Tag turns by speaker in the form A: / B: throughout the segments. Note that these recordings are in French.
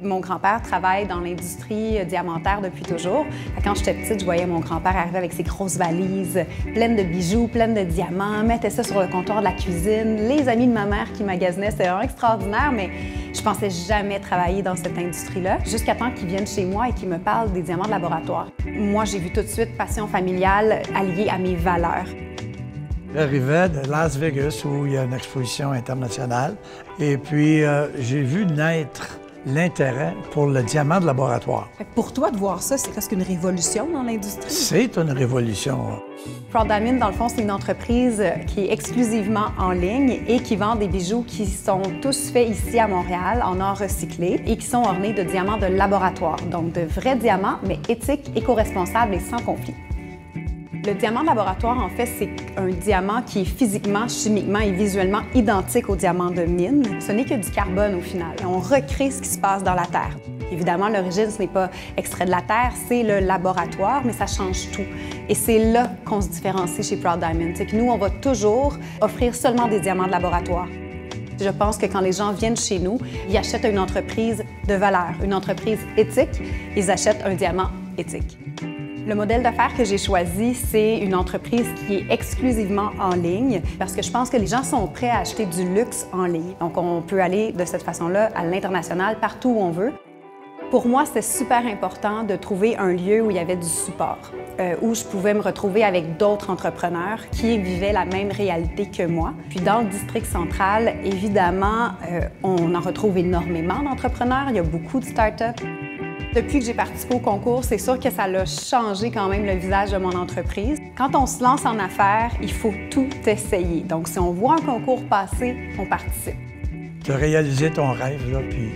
A: Mon grand-père travaille dans l'industrie diamantaire depuis toujours. Quand j'étais petite, je voyais mon grand-père arriver avec ses grosses valises pleines de bijoux, pleines de diamants, mettait ça sur le comptoir de la cuisine. Les amis de ma mère qui magasinaient, c'était vraiment extraordinaire, mais je pensais jamais travailler dans cette industrie-là, jusqu'à temps qu'ils viennent chez moi et qu'ils me parlent des diamants de laboratoire. Moi, j'ai vu tout de suite passion familiale alliée à mes valeurs.
B: J'arrivais de Las Vegas où il y a une exposition internationale et puis j'ai vu naître l'intérêt pour le diamant de laboratoire.
C: Pour toi, de voir ça, c'est presque une révolution dans l'industrie?
B: C'est une révolution.
A: Proud Diamond, dans le fond, c'est une entreprise qui est exclusivement en ligne et qui vend des bijoux qui sont tous faits ici à Montréal, en or recyclé, et qui sont ornés de diamants de laboratoire, donc de vrais diamants, mais éthiques, éco-responsables et sans conflit. Le diamant de laboratoire, en fait, c'est un diamant qui est physiquement, chimiquement et visuellement identique au diamant de mine. Ce n'est que du carbone au final. On recrée ce qui se passe dans la Terre. Évidemment, l'origine, ce n'est pas extrait de la Terre, c'est le laboratoire, mais ça change tout. Et c'est là qu'on se différencie chez Proud Diamond. C'est que nous, on va toujours offrir seulement des diamants de laboratoire. Je pense que quand les gens viennent chez nous, ils achètent une entreprise de valeur, une entreprise éthique, ils achètent un diamant éthique. Le modèle d'affaires que j'ai choisi, c'est une entreprise qui est exclusivement en ligne parce que je pense que les gens sont prêts à acheter du luxe en ligne. Donc, on peut aller de cette façon-là à l'international, partout où on veut. Pour moi, c'était super important de trouver un lieu où il y avait du support, où je pouvais me retrouver avec d'autres entrepreneurs qui vivaient la même réalité que moi. Puis dans le district central, évidemment, on en retrouve énormément d'entrepreneurs. Il y a beaucoup de startups. Depuis que j'ai participé au concours, c'est sûr que ça a changé quand même le visage de mon entreprise. Quand on se lance en affaires, il faut tout essayer. Donc, si on voit un concours passer, on participe.
B: Tu as réalisé ton rêve, là, puis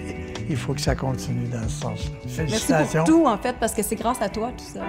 B: il faut que ça continue dans ce sens-là. Félicitations.
C: Merci pour tout, en fait, parce que c'est grâce à toi, tout ça.